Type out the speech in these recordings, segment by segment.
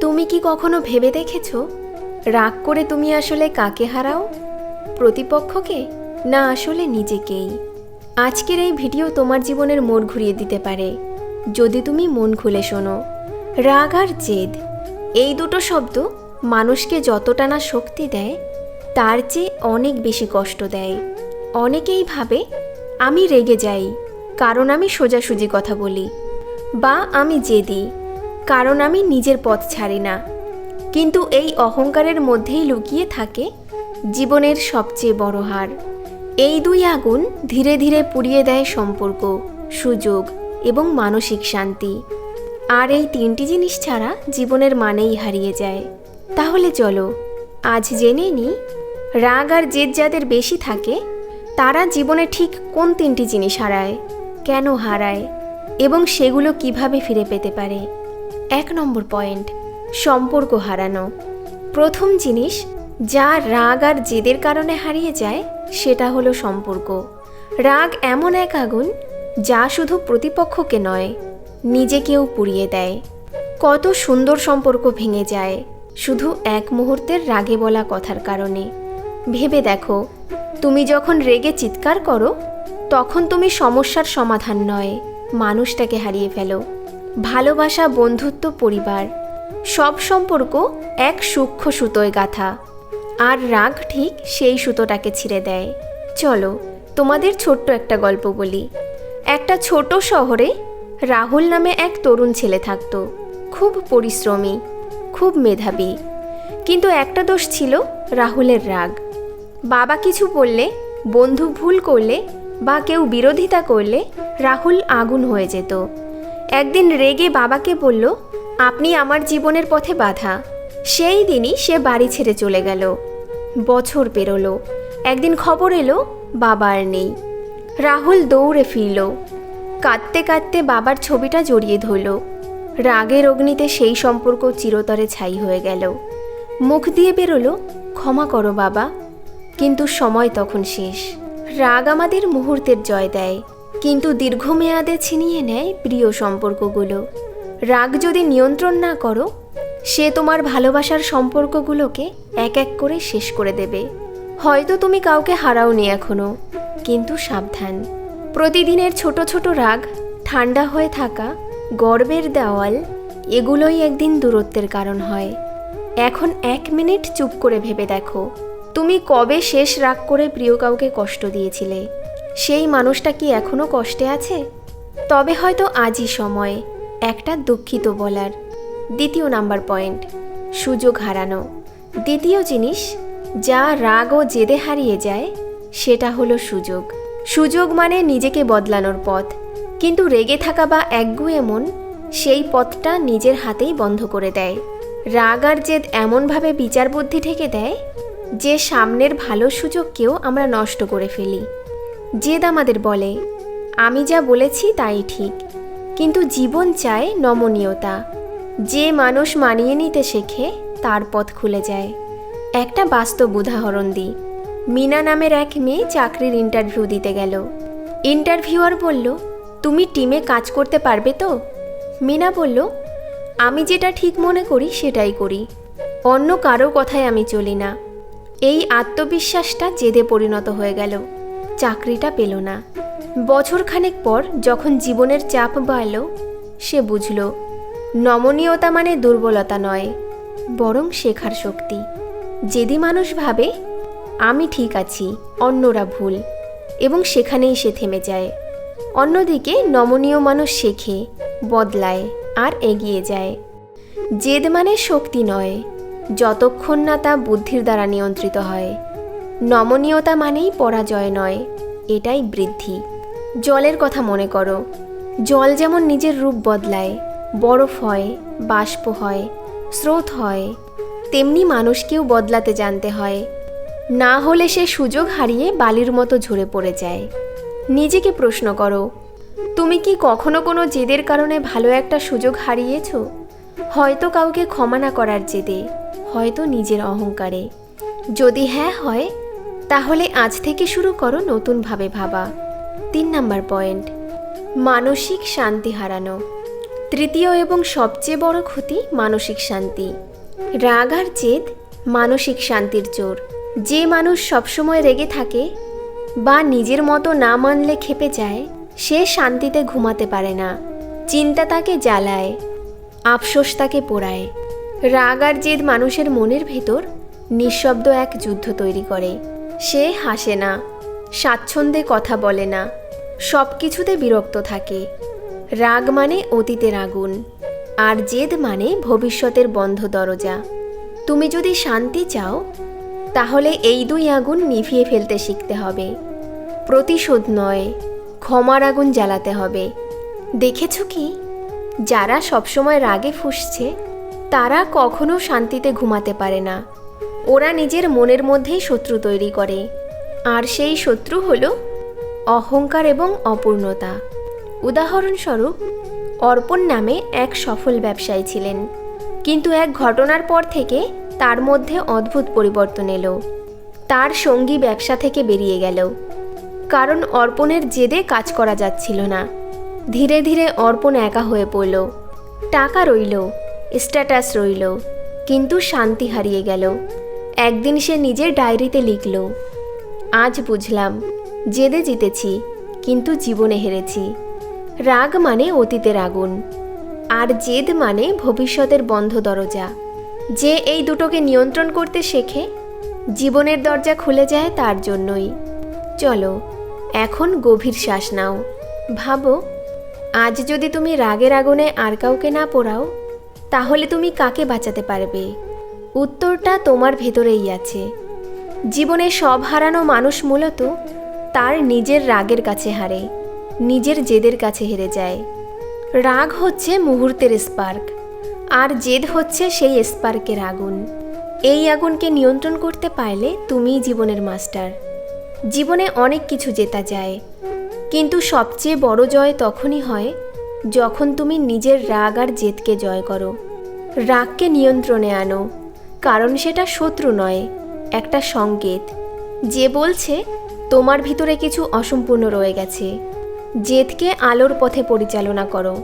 তুমি কি কখনো ভেবে দেখেছো রাগ করে তুমি আসলে কাকে হারাও? প্রতিপক্ষকে, না আসলে নিজেকেই? আজকের এই ভিডিও তোমার জীবনের মোড় ঘুরিয়ে দিতে পারে যদি তুমি মন খুলে শোনো। রাগ আর জেদ, এই দুটো শব্দ মানুষকে যতটা না শক্তি দেয় তার চেয়ে অনেক বেশি কষ্ট দেয়। অনেকেই ভাবে আমি রেগে যাই কারণ আমি সোজাসুজি কথা বলি, বা আমি জেদি কারণ আমি নিজের পথ ছাড়ি না। কিন্তু এই অহংকারের মধ্যেই লুকিয়ে থাকে জীবনের সবচেয়ে বড় হার। এই দুই আগুন ধীরে ধীরে পুড়িয়ে দেয় সম্পর্ক, সুযোগ এবং মানসিক শান্তি। আর এই তিনটি জিনিস ছাড়া জীবনের মানেই হারিয়ে যায়। তাহলে চলো আজ জেনে নিই রাগ আর জেদ যাদের বেশি থাকে তারা জীবনে ঠিক কোন তিনটি জিনিস হারায়, কেন হারায় এবং সেগুলো কিভাবে ফিরে পেতে পারে। 1 নম্বর পয়েন্ট, সম্পর্ক হারানো। প্রথম জিনিস যা রাগ আর জেদের কারণে হারিয়ে যায় সেটা হলো সম্পর্ক। রাগ এমন এক আগুন যা শুধু প্রতিপক্ষকে নয়, নিজেকেও পুড়িয়ে দেয়। কত সুন্দর সম্পর্ক ভেঙে যায় শুধু এক মুহূর্তের রাগে বলা কথার কারণে। ভেবে দেখো, তুমি যখন রেগে চিৎকার করো তখন তুমি সমস্যার সমাধান নয়, মানুষটাকে হারিয়ে ফেলো। ভালোবাসা, বন্ধুত্ব, পরিবার, সব সম্পর্ক এক সূক্ষ্ম সুতোয় গাঁথা, আর রাগ ঠিক সেই সুতোটাকে ছিঁড়ে দেয়। চলো তোমাদের ছোট্ট একটা গল্প বলি। একটা ছোট শহরে রাহুল নামে এক তরুণ ছেলে থাকতো। খুব পরিশ্রমী, খুব মেধাবী, কিন্তু একটা দোষ ছিল রাহুলের রাগ। বাবা কিছু বললে, বন্ধু ভুল করলে বা কেউ বিরোধিতা করলে রাহুল আগুন হয়ে যেত। একদিন রেগে বাবাকে বলল, আপনি আমার জীবনের পথে বাধা। সেই দিনই সে বাড়ি ছেড়ে চলে গেল। বছর পেরোলো, একদিন খবর এলো বাবা আর নেই। রাহুল দৌড়ে ফিরল, কাঁদতে কাঁদতে বাবার ছবিটা জড়িয়ে ধরল। রাগের অগ্নিতে সেই সম্পর্ক চিরতরে ছাই হয়ে গেল। মুখ দিয়ে বেরোলো, ক্ষমা করো বাবা, কিন্তু সময় তখন শেষ। রাগ আমাদের মুহূর্তের জয় দেয়, কিন্তু দীর্ঘমেয়াদে ছিনিয়ে নেয় প্রিয় সম্পর্কগুলো। রাগ যদি নিয়ন্ত্রণ না করো, সে তোমার ভালোবাসার সম্পর্কগুলোকে এক এক করে শেষ করে দেবে। হয়তো তুমি কাউকে হারাওনি এখনো, কিন্তু সাবধান, প্রতিদিনের ছোট ছোট রাগ, ঠান্ডা হয়ে থাকা গর্বের দেওয়াল, এগুলোই একদিন দূরত্বের কারণ হয়। এখন 1 মিনিট চুপ করে ভেবে দেখো, তুমি কবে শেষ রাগ করে প্রিয় কাউকে কষ্ট দিয়েছিলে? সেই মানুষটা কি এখনো কষ্টে আছে? তবে হয়তো আজই সময় একটা দুঃখিত বলার। 2 নাম্বার পয়েন্ট, সুযোগ হারানো। দ্বিতীয় জিনিস যা রাগ ও জেদে হারিয়ে যায় সেটা হলো সুযোগ। সুযোগ মানে নিজেকে বদলানোর পথ, কিন্তু রেগে থাকা বা একগুঁয়ে মন সেই পথটা নিজের হাতেই বন্ধ করে দেয়। রাগ আর জেদ এমনভাবে বিচার বুদ্ধি ঢেকে দেয় যে সামনের ভালো সুযোগকেও আমরা নষ্ট করে ফেলি। জেদ আমাদের বলে, আমি যা বলেছি তাই ঠিক, কিন্তু জীবন চায় নমনীয়তা। যে মানুষ মানিয়ে নিতে শেখে তার পথ খুলে যায়। একটা বাস্তব উদাহরণ দিই। মিনা নামের এক মেয়ে চাকরির ইন্টারভিউ দিতে গেল। ইন্টারভিউয়ার বলল, তুমি টিমে কাজ করতে পারবে তো? মিনা বলল, আমি যেটা ঠিক মনে করি সেটাই করি, অন্য কারো কথায় আমি চলি না। এই আত্মবিশ্বাসটা জেদে পরিণত হয়ে গেল। চাকরিটা পেল না। বছরখানেক পর যখন জীবনের চাপ বাড়ল, সে বুঝল নমনীয়তা মানে দুর্বলতা নয়, বরং শেখার শক্তি। জেদি মানুষ ভাবে আমি ঠিক আছি, অন্যরা ভুল, এবং সেখানেই সে থেমে যায়। অন্যদিকে নমনীয় মানুষ শেখে, বদলায় আর এগিয়ে যায়। জেদ মানে শক্তি নয়, যতক্ষণ না তা বুদ্ধির দ্বারা নিয়ন্ত্রিত হয়। নমনীয়তা মানেই পরাজয় নয়, এটাই বৃদ্ধি। জলের কথা মনে করো। জল যেমন নিজের রূপ বদলায়, বরফ হয়, বাষ্প হয়, স্রোত হয়, তেমনি মানুষকেও বদলাতে জানতে হয়, না হলে সে সুযোগ হারিয়ে বালির মতো ঝরে পড়ে যায়। নিজেকে প্রশ্ন করো, তুমি কি কখনো কোনো জেদের কারণে ভালো একটা সুযোগ হারিয়েছ? হয়তো কাউকে ক্ষমা না করার জেদে, হয়তো নিজের অহংকারে। যদি হ্যাঁ হয়, তাহলে আজ থেকে শুরু করো নতুনভাবে ভাবা। 3 নাম্বার পয়েন্ট, মানসিক শান্তি হারানো। তৃতীয় এবং সবচেয়ে বড় ক্ষতি মানসিক শান্তি। রাগ আর জেদ মানসিক শান্তির চোর। যে মানুষ সবসময় রেগে থাকে বা নিজের মতো না মানলে ক্ষেপে যায়, সে শান্তিতে ঘুমাতে পারে না। চিন্তা তাকে জ্বালায়, আফসোস তাকে পোড়ায়। রাগ আর জেদ মানুষের মনের ভেতর নিঃশব্দ এক যুদ্ধ তৈরি করে। সে হাসে না, স্বাচ্ছন্দ্যে কথা বলে না, সব কিছুতে বিরক্ত থাকে। রাগ মানে অতীতের আগুন, আর জেদ মানে ভবিষ্যতের বন্ধ দরজা। তুমি যদি শান্তি চাও, তাহলে এই দুই আগুন নিভিয়ে ফেলতে শিখতে হবে। প্রতিশোধ নয়, ক্ষমার আগুন জ্বালাতে হবে। দেখেছ কি, যারা সবসময় রাগে ফুঁসছে তারা কখনো শান্তিতে ঘুমাতে পারে না। ওরা নিজের মনের মধ্যেই শত্রু তৈরি করে, আর সেই শত্রু হলো অহংকার এবং অপূর্ণতা। উদাহরণস্বরূপ, অর্পণ নামে এক সফল ব্যবসায়ী ছিলেন, কিন্তু এক ঘটনার পর থেকে তার মধ্যে অদ্ভুত পরিবর্তন এলো। তার সঙ্গী ব্যবসা থেকে বেরিয়ে গেল, কারণ অর্পণের জেদে কাজ করা যাচ্ছিল না। ধীরে ধীরে অর্পণ একা হয়ে পড়ল। টাকা রইল, স্ট্যাটাস রইল, কিন্তু শান্তি হারিয়ে গেল। একদিন সে নিজের ডায়েরিতে লিখল, আজ বুঝলাম জেদে জিতেছি, কিন্তু জীবনে হেরেছি। রাগ মানে অতীতের আগুন, আর জেদ মানে ভবিষ্যতের বন্ধ দরজা। যে এই দুটোকে নিয়ন্ত্রণ করতে শেখে, জীবনের দরজা খুলে যায় তার জন্যই। চলো, এখন গভীর শ্বাস নাও। ভাবো, আজ যদি তুমি রাগের আগুনে আর কাউকে না পোড়াও, তাহলে তুমি কাকে বাঁচাতে পারবে? উত্তরটা তোমার ভেতরেই আছে। জীবনে সব হারানো মানুষ মূলত তার নিজের রাগের কাছে হারে, নিজের জেদের কাছে হেরে যায়। রাগ হচ্ছে মুহূর্তের স্পার্ক, আর জেদ হচ্ছে সেই স্পার্কের আগুন। এই আগুনকে নিয়ন্ত্রণ করতে পারলে তুমিই জীবনের মাস্টার। জীবনে অনেক কিছু জেতা যায়, কিন্তু সবচেয়ে বড় জয় তখনই হয় যখন তুমি নিজের রাগ আর জেদকে জয় করো। রাগকে নিয়ন্ত্রণে আনো, কারণ সেটা শত্রু নয়, একটা সংকেত যে বলছে তোমার ভিতরে কিছু অসম্পূর্ণ রয়ে গেছে। জেদকে আলোর পথে পরিচালনা করো,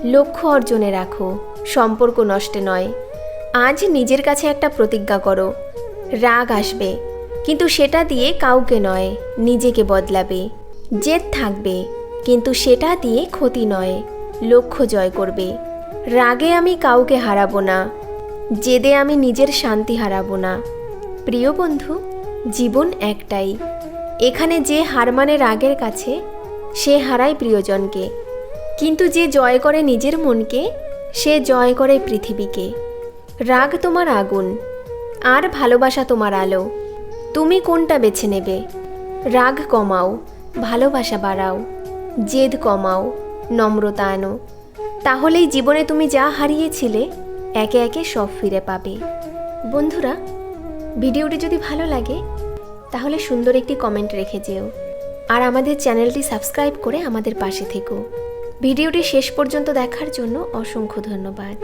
লক্ষ্য অর্জনে রাখো, সম্পর্ক নষ্টে নয়। আজ নিজের কাছে একটা প্রতিজ্ঞা করো, রাগ আসবে, কিন্তু সেটা দিয়ে কাউকে নয়, নিজেকে বদলাবে। জেদ থাকবে, কিন্তু সেটা দিয়ে ক্ষতি নয়, লক্ষ্য জয় করবে। রাগে আমি কাউকে হারাবো না, জেদে আমি নিজের শান্তি হারাবো না। প্রিয় বন্ধু, জীবন একটাই। এখানে যে হার মানে রাগের কাছে, সে হারায় প্রিয়জনকে, কিন্তু যে জয় করে নিজের মনকে, সে জয় করে পৃথিবীকে। রাগ তোমার আগুন, আর ভালোবাসা তোমার আলো। তুমি কোনটা বেছে নেবে? রাগ কমাও, ভালোবাসা বাড়াও, জেদ কমাও, নম্রতা আনো। তাহলেই জীবনে তুমি যা হারিয়েছিলে একে একে সব ফিরে পাবে। বন্ধুরা, ভিডিওটি যদি ভালো লাগে তাহলে সুন্দর একটি কমেন্ট রেখে যেও, আর আমাদের চ্যানেলটি সাবস্ক্রাইব করে আমাদের পাশে থেকো। ভিডিওটি শেষ পর্যন্ত দেখার জন্য অসংখ্য ধন্যবাদ।